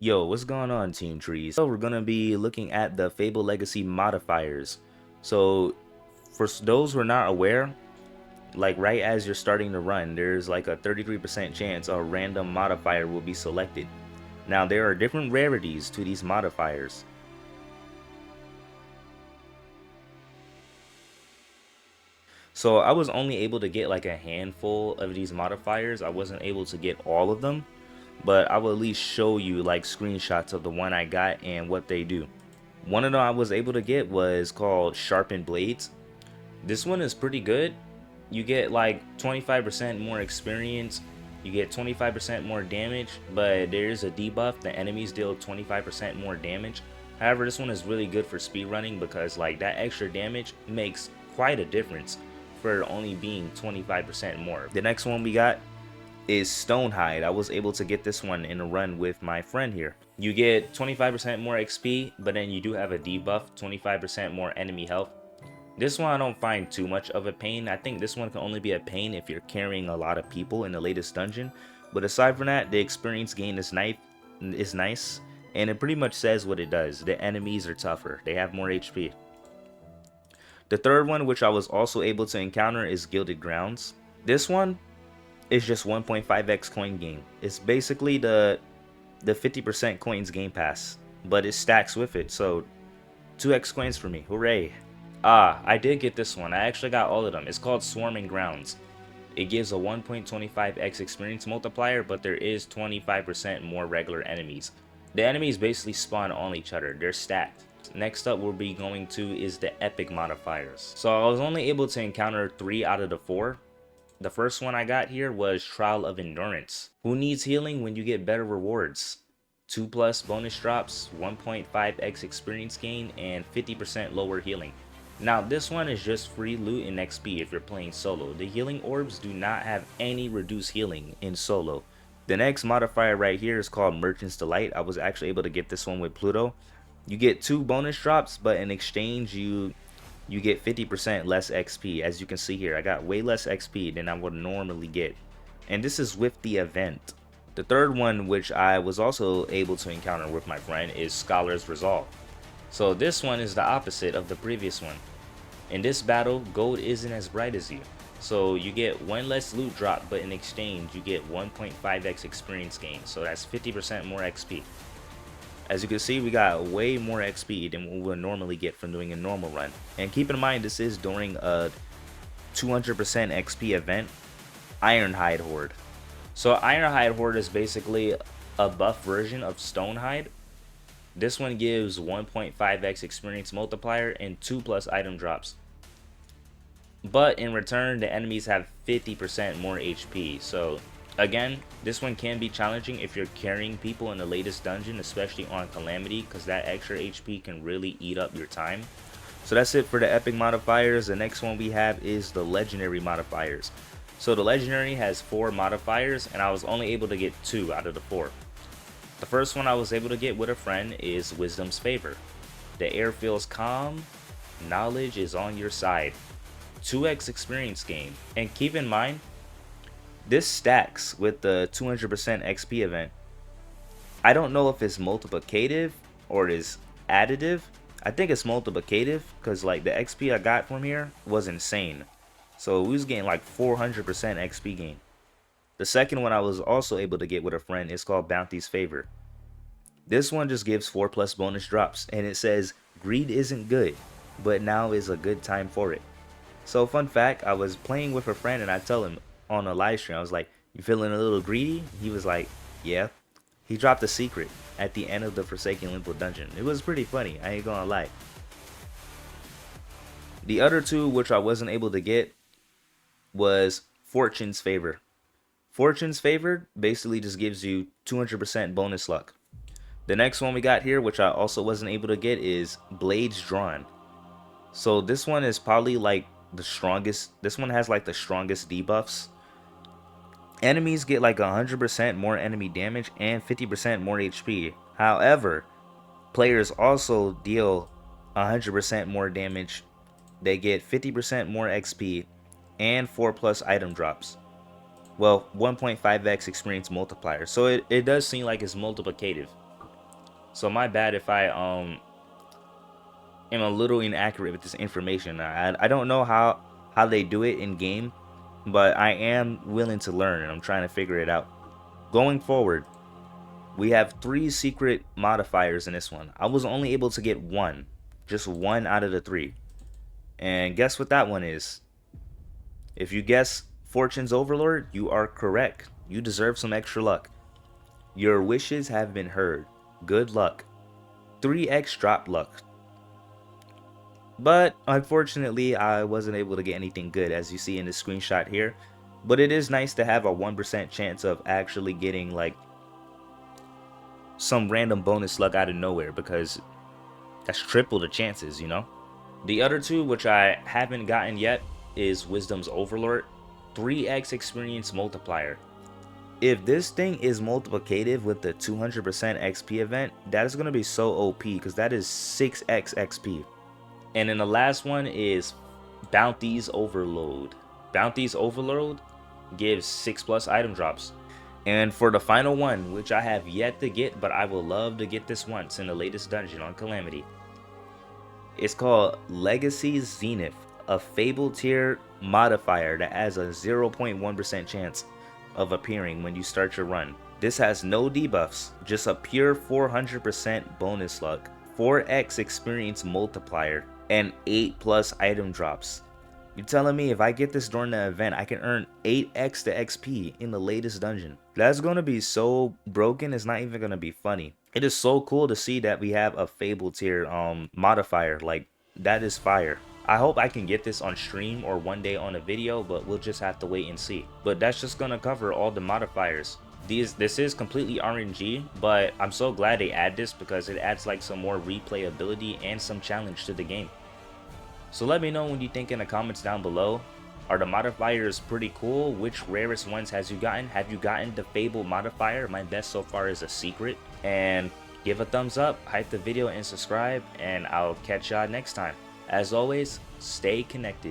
Yo, what's going on, Team Trees? So we're gonna be looking at the Fable Legacy modifiers. So for those who are not aware, like right as you're starting to run, there's like a 33% chance a random modifier will be selected. Now there are different rarities to these modifiers. So I was only able to get like a handful of these modifiers. I wasn't able to get all of them, but I will at least show you like screenshots of the one I got and what they do. One of them I was able to get was called Sharpened Blades. This one is pretty good. You get like 25% more experience, you get 25% more damage, but there's a debuff. The enemies deal 25% more damage. However, this one is really good for speedrunning because like that extra damage makes quite a difference for only being 25% more. The next one we got is Stonehide. I was able to get this one in a run with my friend here. You get 25% more XP, but then you do have a debuff, 25% more enemy health. This one I don't find too much of a pain. I think this one can only be a pain if you're carrying a lot of people in the latest dungeon. But aside from that, the experience gain is nice, and it pretty much says what it does. The enemies are tougher. They have more HP. The third one, which I was also able to encounter, is Gilded Grounds. This one is just 1.5x coin gain. It's basically the 50% coins game pass, but it stacks with it. So 2x coins for me. Hooray. I did get this one. I actually got all of them. It's called Swarming Grounds. It gives a 1.25x experience multiplier, but there is 25% more regular enemies. The enemies basically spawn on each other. They're stacked. Next up we'll be going to is the epic modifiers. So I was only able to encounter 3 out of the 4. The first one I got here was Trial of Endurance. Who needs healing when you get better rewards? 2+ bonus drops, 1.5x experience gain, and 50% lower healing. Now this one is just free loot and XP if you're playing solo. The healing orbs do not have any reduced healing in solo. The next modifier right here is called Merchant's Delight. I was actually able to get this one with Pluto. You get 2 bonus drops, but in exchange you get 50% less XP. As you can see here, I got way less XP than I would normally get. And this is with the event. The third one, which I was also able to encounter with my friend, is Scholar's Resolve. So this one is the opposite of the previous one. In this battle, gold isn't as bright as you. So you get 1 less loot drop, but in exchange you get 1.5x experience gain. So that's 50% more XP. As you can see, we got way more XP than we would normally get from doing a normal run. And keep in mind, this is during a 200% XP event, Ironhide Horde. So Ironhide Horde is basically a buff version of Stonehide. This one gives 1.5x experience multiplier and 2+ item drops. But in return, the enemies have 50% more HP. So again, this one can be challenging if you're carrying people in the latest dungeon, especially on Calamity, because that extra HP can really eat up your time. So that's it for the epic modifiers. The next one we have is the legendary modifiers. So the legendary has 4 modifiers, and I was only able to get 2 out of the 4. The first one I was able to get with a friend is Wisdom's Favor. The air feels calm, knowledge is on your side. 2x experience gain. And keep in mind, this stacks with the 200% XP event. I don't know if it's multiplicative or it is additive. I think it's multiplicative because like the XP I got from here was insane. So we was getting like 400% XP gain. The second one I was also able to get with a friend is called Bounty's Favor. This one just gives 4+ bonus drops, and it says greed isn't good, but now is a good time for it. So fun fact, I was playing with a friend and I tell him on a live stream, I was like, you feeling a little greedy? He was like, yeah. He dropped a secret at the end of the Forsaken Limbo dungeon. It was pretty funny, I ain't gonna lie. The other two which I wasn't able to get was Fortune's Favor. Fortune's Favor basically just gives you 200% bonus luck. The next one we got here, which I also wasn't able to get, is Blades Drawn. So this one is probably like the strongest. This one has like the strongest debuffs. Enemies get like 100% more enemy damage and 50% more HP. However, players also deal 100% more damage. They get 50% more XP and 4+ item drops. Well, 1.5x experience multiplier. So it does seem like it's multiplicative. So my bad if I am a little inaccurate with this information. I don't know how they do it in game, but I am willing to learn and I'm trying to figure it out. Going forward, we have 3 secret modifiers in this one. I was only able to get one, just one out of the 3. And guess what that one is? If you guess Fortune's Overlord, you are correct. You deserve some extra luck. Your wishes have been heard. Good luck. 3x drop luck. But unfortunately, I wasn't able to get anything good, as you see in the screenshot here. But it is nice to have a 1% chance of actually getting like some random bonus luck out of nowhere, because that's triple the chances, you know. The other 2, which I haven't gotten yet, is Wisdom's Overlord, 3x experience multiplier. If this thing is multiplicative with the 200% XP event, that is going to be so OP, because that is 6x XP. And then the last one is Bounty's Overload. Bounty's Overload gives 6+ item drops. And for the final one, which I have yet to get, but I will love to get this once in the latest dungeon on Calamity, it's called Legacy's Zenith, a Fabled tier modifier that has a 0.1% chance of appearing when you start your run. This has no debuffs, just a pure 400% bonus luck, 4x experience multiplier, and 8+ item drops. You're telling me if I get this during the event, I can earn 8x the XP in the latest dungeon? That's going to be so broken, it's not even going to be funny. It is so cool to see that we have a Fabled tier modifier. Like, that is fire. I hope I can get this on stream or one day on a video, but we'll just have to wait and see. But that's just going to cover all the modifiers. This is completely RNG, but I'm so glad they add this, because it adds like some more replayability and some challenge to the game. So let me know what you think in the comments down below. Are the modifiers pretty cool? Which rarest ones has you gotten? Have you gotten the Fabled modifier? My best so far is a secret. And give a thumbs up, hype the video, and subscribe, and I'll catch y'all next time. As always, stay connected.